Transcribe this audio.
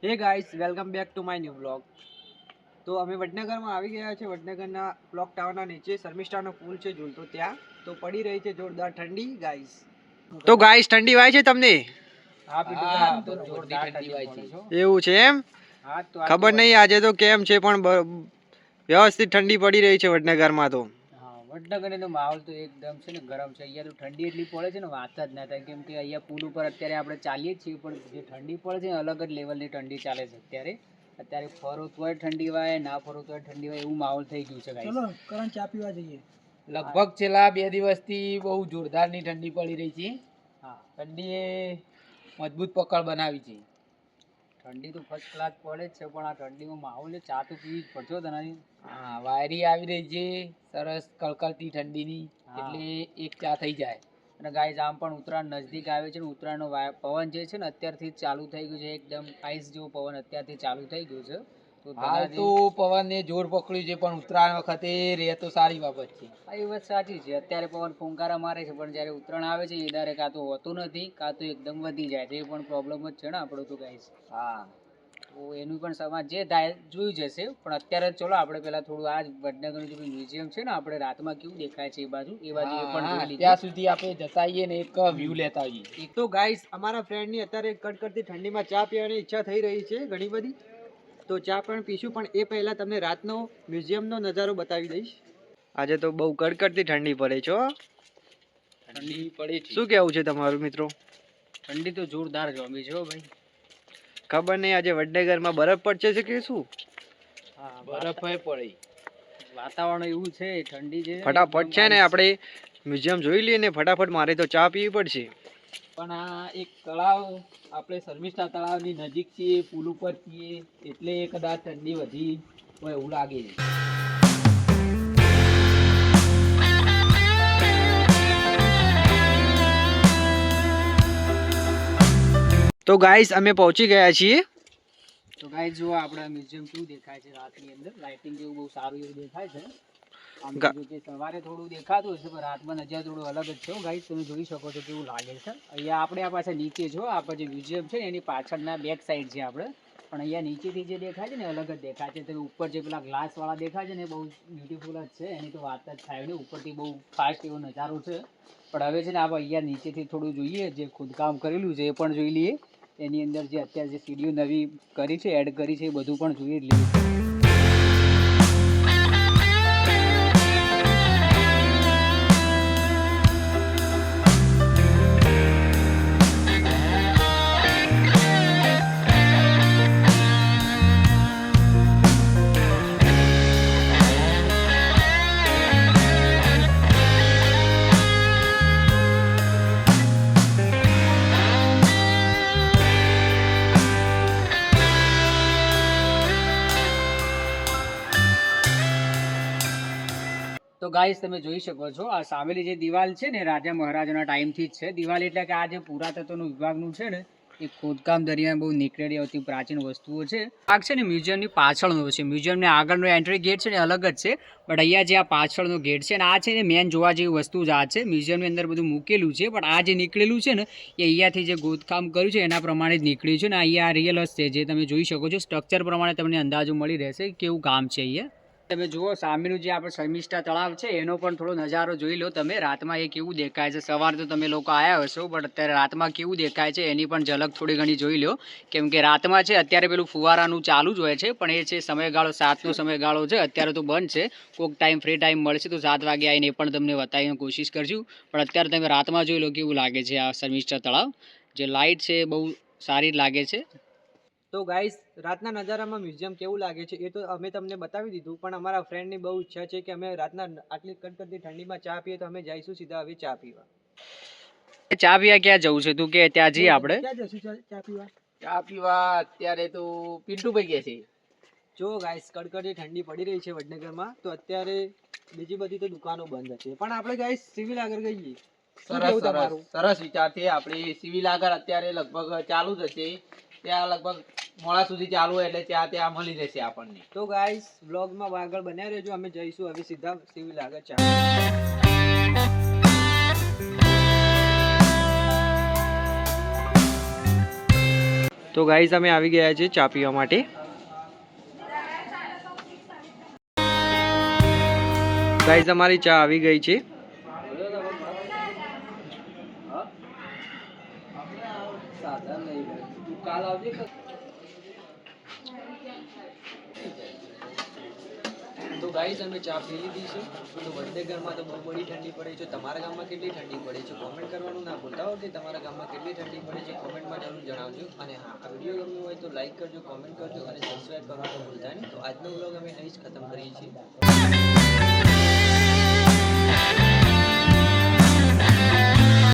હે guys welcome back to my new blog. તો અમે વડનગરમાં આવી ગયા છે. વડનગરના ક્લોક ટાવરના નીચે શર્મિષ્ઠાનો પુલ છે ઝૂલતો, ત્યાં તો પડી રહી છે જોરદાર ઠંડી ગાઈસ. તો ગાઈસ ઠંડી વાય છે તમને? હા પીટુભાઈ, તો જોરદાર ઠંડી વાય છે. એવું છે એમ? હા તો ખબર નહીં આજે તો કેમ છે, પણ વ્યવસ્થિત ઠંડી પડી રહી છે વડનગરમાં તો. હા, વડનગરનો માહોલ તો એકદમ છે ને ગરમ છે. અહીંયા તો ઠંડી એટલી પડે છે ને વાત જ ના થાય. કેમ કે અહીંયા પુલ ઉપર અત્યારે આપણે ચાલીએ છીએ, પણ જે ઠંડી પડે છે ને અલગ જ લેવલની ઠંડી ચાલે છે અત્યારે ફરો તોય ઠંડી વાય, ના ફરો તોય ઠંડી વાય, એવું માહોલ થઈ ગયું છે ગાઈસ. ચલો કરણ ચા પીવા જઈએ. લગભગ છેલ્લા 2 દિવસથી બહુ જોરદારની ઠંડી પડી રહી છે. હા, ઠંડીએ મજબૂત પકડ બનાવી છે. ઠંડી તો ફર્સ્ટ ક્લાસ પડે જ છે, પણ આ ઠંડીમાં માહોલ છે, ચા તો પીવી જ પડશે તને. હા, વાયરી આવી રહી છે સરસ કડકડતી ઠંડીની, એટલે એક ચા થઈ જાય. અને ગાઈઝ આમ પણ ઉત્તરાયણ નજદીક આવે છે ને ઉત્તરાયણનો પવન જે છે ને અત્યારથી જ ચાલુ થઈ ગયું છે. એકદમ આઈસ જેવો પવન અત્યારથી ચાલુ થઈ ગયું છે. તો હાલ તો પવનને જોર પકડ્યું છે, પણ ઉત્તરાયણ વખતે રહે તો સારી બાબત છે. હા, એ વાત સાચી છે. અત્યારે પવન ફૂંકારા મારે છે, પણ જ્યારે ઉત્તરાયણ આવે છે એ દારે કાં તો હોતું નથી, કાં તો એકદમ વધી જાય છે. એ પણ પ્રોબ્લેમ જ છે ને આપણો તો ગાઈઝ. હા, તો એનું પણ સમાજ જે થાય જોઈ જશે. પણ અત્યારે ચલો આપણે પેલા થોડું આ વડનગરનું જે મ્યુઝિયમ છે ને, આપણે રાતમાં કેવું દેખાય છે એ બાજુ એ પણ જોઈ લઈએ. ત્યાં સુધી આપણે જતા આવીએ ને એક વ્યૂ લેતા આવીએ. એક તો ગાઈસ અમારા ફ્રેન્ડની અત્યારે કડકડતી ઠંડીમાં ચા પીવાની ઈચ્છા થઈ રહી છે ઘણી બધી, તો ચા પણ પીશું. પણ એ પહેલા તમને રાતનો મ્યુઝિયમનો નજારો બતાવી દઈશ. આજે તો બહુ કડકડતી ઠંડી પડે છે. ઠંડી પડે છે. શું કેવું છે તમારું મિત્રો? ઠંડી તો જોરદાર જોમી છે ભાઈ. ખબર નહીં આજે વડનગરમાં બરફ પડશે છે કે શું? હા, બરફ પડે. વાતાવરણ એવું છે, ઠંડી છે. ફટાફટ છે ને આપણે મ્યુઝિયમ જોઈ લઈએ ને ફટાફટ, મારે તો ચા પીવી પડશે. પણ આ એક તળાવ, આપણે શર્મિષ્ઠા તળાવની નજીક છીએ, પુલ ઉપર છીએ, એટલે કદાચ ઠંડી વધી હોય એવું લાગે છે. તો ગાઈસ અમે પહોંચી ગયા છીએ. તો ગાઈસ જો આપણા મ્યુઝિયમ કેવું દેખાય છે રાતની અંદર, લાઇટિંગ જેવું બહુ સારું એવું દેખાય છે. આમ તો કે સવારે થોડું દેખાતું હશે, પણ રાતમાં નજારો થોડું અલગ જ છે ગાઈસ. તમે જોઈ શકો છો કેવું લાગે છે. અહીંયા આપણે આ પાછા નીચે જો આપણે જે મ્યુઝિયમ છે ને એની પાછળના બેક સાઈડ છે આપણે, પણ અહીંયા નીચેથી જે દેખાય છે ને અલગ જ દેખાય છે. તમે ઉપર જે પેલા ગ્લાસ વાળા દેખાય છે ને એ બહુ બ્યુટીફુલ જ છે, એની તો વાત જ થાય ને. ઉપરથી બહુ ફાસ્ટ એવો નજારો છે. પણ હવે છે ને આપણે અહીંયા નીચેથી થોડું જોઈએ, જે ખોદકામ કરેલું છે એ પણ જોઈ લઈએ. એની અંદર જે અત્યારે જે સીડીઓ નવી કરી છે, એડ કરી છે, એ બધું પણ જોઈ લઈએ. તો ગાઈસ તમે જોઈ શકો છો આ સામેલી જે દિવાલ છે ને રાજા મહારાજાના ટાઈમથી જ છે દિવાલ, એટલે કે આ જે પુરાતત્વનું વિભાગનું છે ને એ ખોદકામ દરમિયાન બહુ નીકળેલી આવતી પ્રાચીન વસ્તુઓ છે. આ છે ને મ્યુઝિયમની પાછળનો છે. મ્યુઝિયમને આગળનો એન્ટ્રી ગેટ છે ને અલગ જ છે, બટ અહીંયા જે આ પાછળનો ગેટ છે ને આ છે ને મેન જોવા જેવી વસ્તુ જ આ છે. મ્યુઝિયમની અંદર બધું મૂકેલું છે, પણ આ જે નીકળેલું છે ને એ અહીંયાથી જે ખોદકામ કર્યું છે એના પ્રમાણે જ નીકળ્યું છે. ને અહીંયા રિયલ જ છે, જે તમે જોઈ શકો છો સ્ટ્રક્ચર પ્રમાણે તમને અંદાજો મળી રહેશે કેવું કામ છે. અહીંયા તમે જુઓ સામેનું જે આપણે શર્મિષ્ઠા તળાવ છે એનો પણ થોડો નજારો જોઈ લો તમે. રાતમાં એ કેવું દેખાય છે. સવારે તો તમે લોકો આવ્યા હશો, પણ અત્યારે રાતમાં કેવું દેખાય છે એની પણ ઝલક થોડી ઘણી જોઈ લો. કેમ કે રાતમાં છે અત્યારે પેલું ફુવારાનું ચાલુ જ હોય છે, પણ એ છે સમયગાળો 7નો સમયગાળો છે. અત્યારે તો બંધ છે. કોઈક ટાઈમ ફ્રી ટાઈમ મળશે તો 7 વાગે આવીને એ પણ તમને બતાવીને કોશિશ કરશું. પણ અત્યારે તમે રાતમાં જોઈ લો કેવું લાગે છે આ શર્મિષ્ઠા તળાવ. જે લાઇટ છે બહુ સારી લાગે છે. તો ગાઈસ રાતના નજારામાં મ્યુઝિયમ કેવું લાગે છે એ તો અમે તમને બતાવી દીધું, પણ અમારા ફ્રેન્ડની બહુ ઈચ્છા છે કે અમે રાતના આટલી કડકડતી ઠંડીમાં ચા પીએ, તો અમે જઈશું સીધા હવે ચા પીવા. ચા પીવા ક્યાં જવું છે તું કે? ત્યાં જઈએ આપણે ક્યાં જશું ચા પીવા? ચા પીવા અત્યારે તો પિન્ટુભાઈ ગયા છે. જો ગાઈસ કડકડતી ઠંડી પડી રહી છે વડનગરમાં, તો અત્યારે બીજી બધી તો દુકાનો બંધ છે, પણ આપણે ગાઈસ સિવિલ આગળ ગઈએ. સરસ વિચાર છે. આપણે સિવિલ આગળ અત્યારે લગભગ ચાલુ જ હશે, ત્યાં લગભગ મોડા સુધી ચાલુ હોય એટલે ત્યાં મળી રહેશે આપણને. તો ગાઈસ વ્લોગમાં આગળ બન્યા રહેજો. અમે જઈશું હવે સીધા સિવિલ આગળ ચા. તો ગાઈઝ અમે આવી ગયા છે ચા પીવા માટે. ગાઈઝ અમારી ચા આવી ગઈ છે. તો ગાઈઝ અમે ચા પી લીધી છે. તો વડનગરમાં તો બહુ બધી ઠંડી પડે છે. તમારા ગામમાં કેટલી ઠંડી પડે છે કોમેન્ટ કરવાનું ના ભૂલતા હો કે તમારા ગામમાં કેટલી ઠંડી પડે છે કોમેન્ટમાં જરૂર જણાવજો. અને હા, આ વિડીયો ગમ્યો હોય તો લાઈક કરજો, કોમેન્ટ કરજો અને સબસ્ક્રાઈબ કરવાનું ભૂલતા નહીં. તો આજનો વ્લોગ અમે અહીં જ ખતમ કરીએ છીએ.